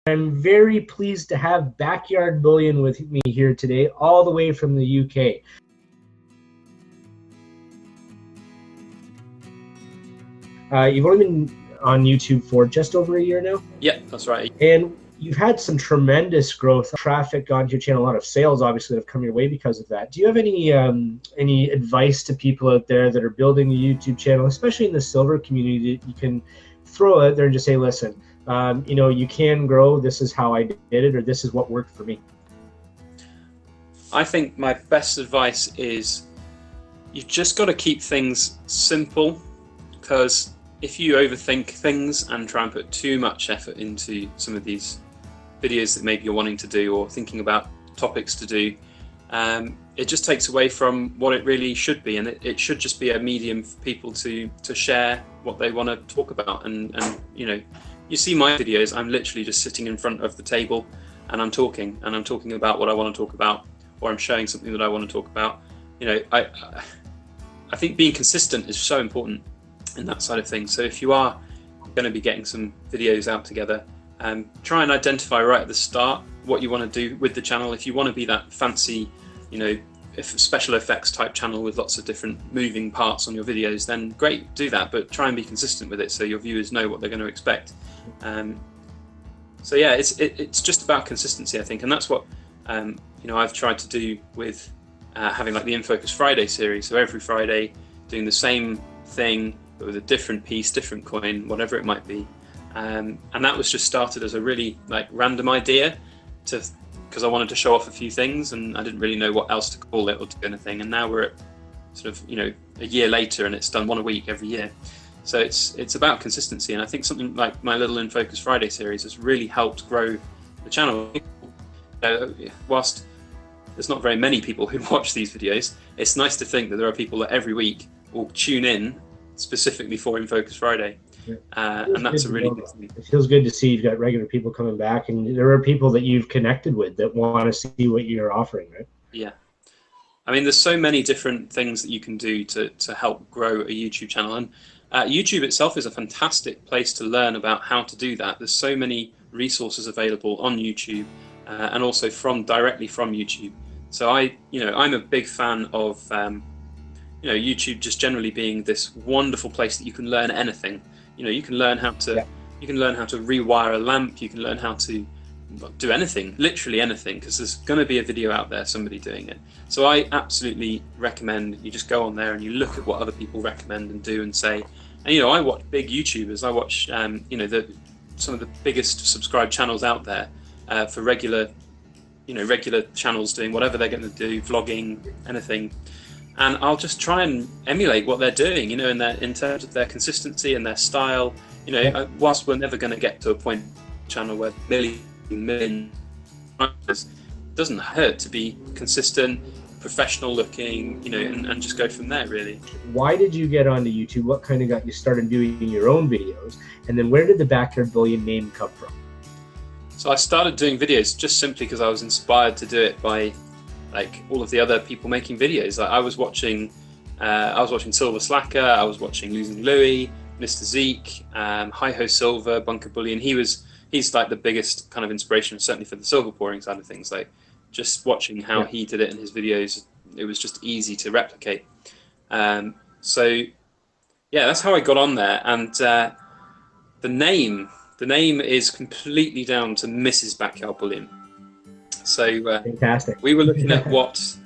I'm very pleased to have Backyard Bullion with me here today, all the way from the UK. You've only been on YouTube for just over a year now? Yeah, that's right. And you've had some tremendous growth, traffic onto your channel, a lot of sales obviously that have come your way because of that. Do you have any advice to people out there that are building a YouTube channel, especially in the silver community, that you can throw out there and just say, listen, you can grow, this is how I did it, or this is what worked for me? I think my best advice is you've just got to keep things simple, because if you overthink things and try and put too much effort into some of these videos that maybe you're wanting to do or thinking about topics to do, it just takes away from what it really should be, and it should just be a medium for people to share what they want to talk about. And you see my videos, I'm literally just sitting in front of the table and I'm talking about what I want to talk about, or I'm showing something that I want to talk about. I think being consistent is so important in that side of things. So if you are going to be getting some videos out together, try and identify right at the start what you want to do with the channel. If you want to be that fancy, if special effects type channel with lots of different moving parts on your videos, then great, do that, but try and be consistent with it so your viewers know what they're going to expect. So yeah, it's just about consistency, I think, and that's what I've tried to do with having like the In Focus Friday series. So every Friday doing the same thing but with a different piece, different coin, whatever it might be. And that was just started as a really random idea, because I wanted to show off a few things and I didn't really know what else to call it or do anything. And now we're at sort of a year later and it's done one a week every year. So it's about consistency, and I think something like my little In Focus Friday series has really helped grow the channel. Whilst there's not very many people who watch these videos, it's nice to think that there are people that every week will tune in specifically for In Focus Friday. Yeah. And that's a really good thing. It feels good to see you've got regular people coming back, and there are people that you've connected with that want to see what you're offering, right? Yeah. I mean, there's so many different things that you can do to help grow a YouTube channel, and YouTube itself is a fantastic place to learn about how to do that. There's so many resources available on YouTube, and also directly from YouTube. So I'm a big fan of YouTube just generally being this wonderful place that you can learn anything. You can learn how to rewire a lamp. You can learn how to do anything, literally anything, because there's going to be a video out there, somebody doing it. So I absolutely recommend you just go on there and you look at what other people recommend and do and say. And I watch big YouTubers. I watch some of the biggest subscribed channels out there for regular channels doing whatever they're going to do, vlogging, anything. And I'll just try and emulate what they're doing, in terms of their consistency and their style. Whilst we're never going to get to a point channel where million, it doesn't hurt to be consistent, professional looking, and just go from there, really. Why did you get onto YouTube? What kind of got you started doing your own videos? And then where did the Backyard Bullion name come from? So I started doing videos just simply because I was inspired to do it by all of the other people making videos. I was watching Silver Slacker, I was watching Losing Louie, Mr. Zeke, Hi Ho Silver, Bunker Bullion. He's like the biggest kind of inspiration, certainly for the silver pouring side of things. Just watching how he did it in his videos, it was just easy to replicate. So yeah, that's how I got on there. And the name is completely down to Mrs. Backyard Bullion. So fantastic. We were looking at what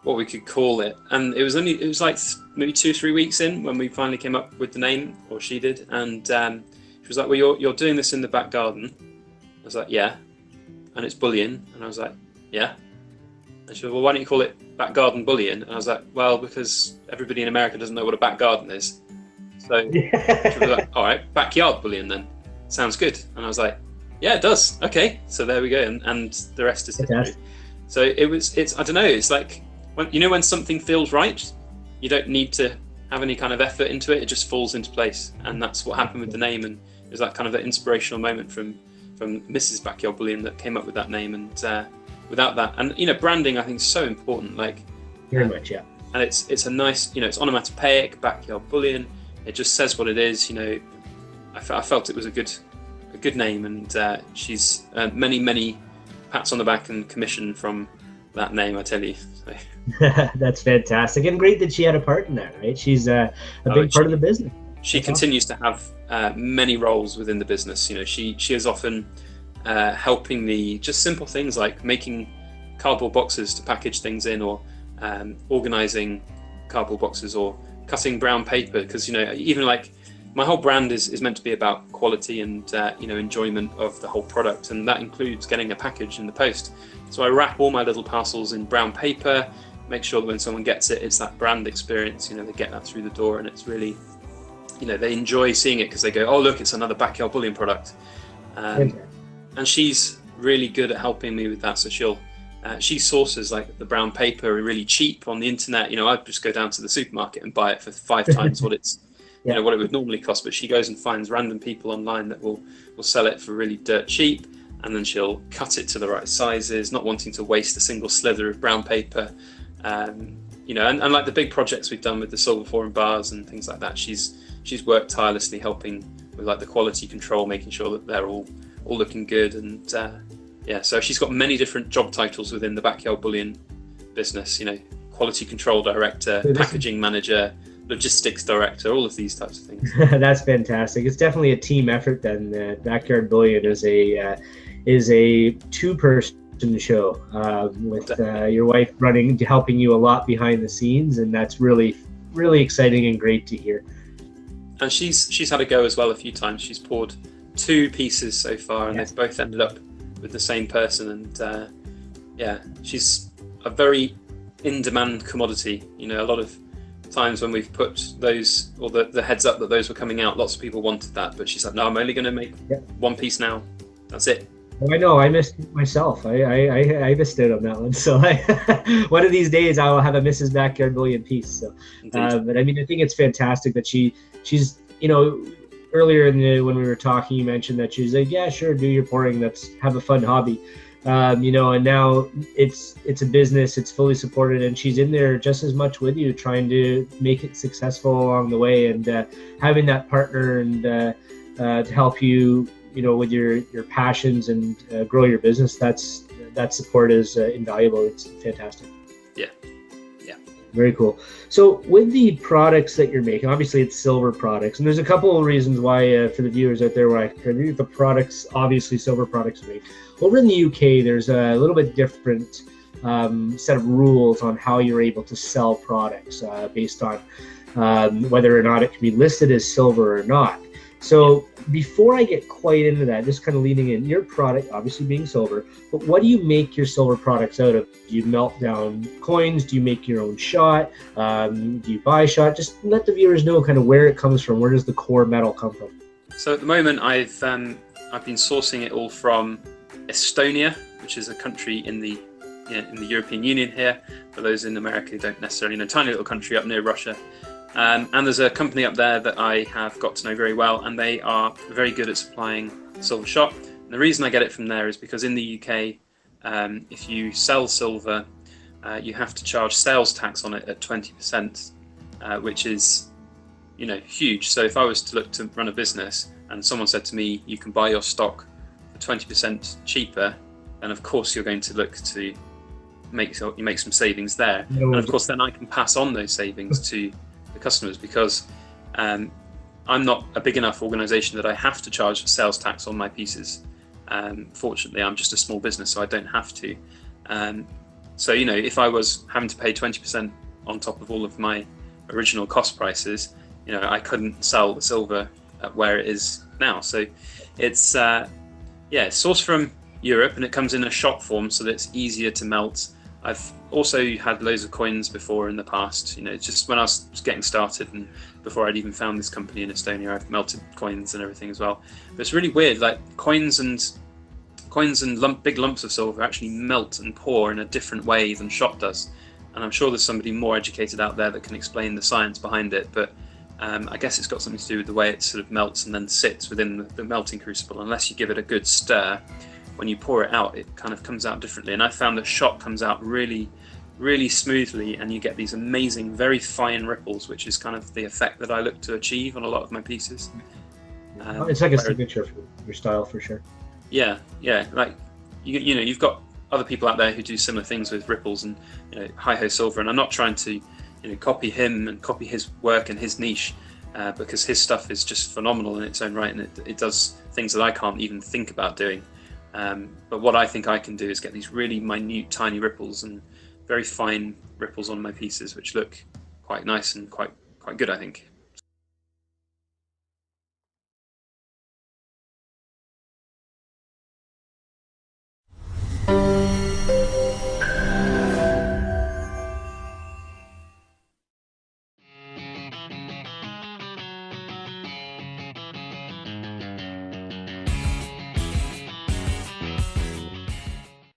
we could call it, and it was like maybe 2 or 3 weeks in when we finally came up with the name, or she did, and she was like, well, you're doing this in the back garden. I was like, yeah. And it's bullion, and I was like, yeah. And she was, well, why don't you call it Back Garden Bullion? And I was like, well, because everybody in America doesn't know what a back garden is. So she was like, all right, Backyard Bullion then. Sounds good. And I was like, yeah, it does. Okay, so there we go, and the rest is history. So it's I don't know. It's like when something feels right, you don't need to have any kind of effort into it. It just falls into place, and that's what happened with the name. And it was that kind of an inspirational moment from Mrs. Backyard Bullion that came up with that name. And without that, and branding, I think is so important. Very much, yeah. And it's a nice, it's onomatopoeic, Backyard Bullion. It just says what it is. I felt it was a good good name, and she's many pats on the back and commission from that name, I tell you. So. That's fantastic, and great that she had a part in that, right? She's a big part of the business. She continues to have many roles within the business. You know, she is often helping me, just simple things like making cardboard boxes to package things in, or organizing cardboard boxes, or cutting brown paper, because, you know, even like my whole brand is meant to be about quality and you know, enjoyment of the whole product, and that includes getting a package in the post. So I wrap all my little parcels in brown paper, make sure that when someone gets it, it's that brand experience. You know, they get that through the door, and it's really, you know, they enjoy seeing it because they go, oh look, it's another Backyard Bullion product. And she's really good at helping me with that. So she sources like the brown paper really cheap on the internet. You know, I'd just go down to the supermarket and buy it for 5 times what it's, you know, what it would normally cost. But she goes and finds random people online that will sell it for really dirt cheap, and then she'll cut it to the right sizes, not wanting to waste a single slither of brown paper. You know, and like the big projects we've done with the silver foreign bars and things like that, she's worked tirelessly helping with like the quality control, making sure that they're all looking good. And yeah, so she's got many different job titles within the Backyard Bullion business. You know, quality control director, packaging manager, logistics director, all of these types of things. That's fantastic. It's definitely a team effort. Then Backyard Bullion is a two-person show with your wife helping you a lot behind the scenes, and that's really exciting and great to hear. And she's had a go as well a few times. She's poured 2 pieces so far, and they've both ended up with the same person. And yeah, she's a very in-demand commodity. You know, a lot of times when we've put those, or the heads up that those were coming out, lots of people wanted that, but she's like, no, I'm only going to make 1 piece now. That's it. Well, I know, I missed it myself. I missed it on that one. So one of these days I will have a Mrs. Backyard Bullion piece. So, but I mean, I think it's fantastic that she's, you know, earlier when we were talking, you mentioned that she's like, yeah, sure, do your pouring. Have a fun hobby. You know, and now it's a business, it's fully supported, and she's in there just as much with you, trying to make it successful along the way, and having that partner and to help you, you know, with your passions and grow your business. That support is invaluable. It's fantastic. Yeah. Very cool. So with the products that you're making, obviously it's silver products, and there's a couple of reasons why for the viewers out there, where I heard the products, obviously silver products are made. Over in the UK, there's a little bit different set of rules on how you're able to sell products based on whether or not it can be listed as silver or not. So before I get quite into that, just kind of leading in, your product obviously being silver, but what do you make your silver products out of? Do you melt down coins? Do you make your own shot? Do you buy shot? Just let the viewers know kind of where it comes from. Where does the core metal come from? So at the moment, I've been sourcing it all from Estonia, which is a country in the European Union here. For those in America who don't necessarily know, tiny little country up near Russia. And there's a company up there that I have got to know very well, and they are very good at supplying silver shot. And the reason I get it from there is because in the UK, if you sell silver, you have to charge sales tax on it at 20%, which is, you know, huge. So if I was to look to run a business and someone said to me, you can buy your stock for 20% cheaper, then of course you're going to look to make some savings there. And of course then I can pass on those savings to the customers, because I'm not a big enough organization that I have to charge sales tax on my pieces. Fortunately, I'm just a small business, so I don't have to. So, you know, if I was having to pay 20% on top of all of my original cost prices, you know, I couldn't sell the silver at where it is now. So it's sourced from Europe, and it comes in a shot form so that it's easier to melt. I've also had loads of coins before in the past, you know, just when I was getting started and before I'd even found this company in Estonia, I've melted coins and everything as well. But it's really weird, like coins and big lumps of silver actually melt and pour in a different way than shot does. And I'm sure there's somebody more educated out there that can explain the science behind it, but I guess it's got something to do with the way it sort of melts and then sits within the melting crucible. Unless you give it a good stir, when you pour it out, it kind of comes out differently. And I found that shot comes out really, really smoothly, and you get these amazing, very fine ripples, which is kind of the effect that I look to achieve on a lot of my pieces. It's like a signature for your style for sure. Yeah, like you know, you've got other people out there who do similar things with ripples and, you know, Hi-Ho Silver, and I'm not trying to, you know, copy him and copy his work and his niche, because his stuff is just phenomenal in its own right, and it does things that I can't even think about doing. But what I think I can do is get these really minute, tiny ripples and very fine ripples on my pieces, which look quite nice and quite good, I think.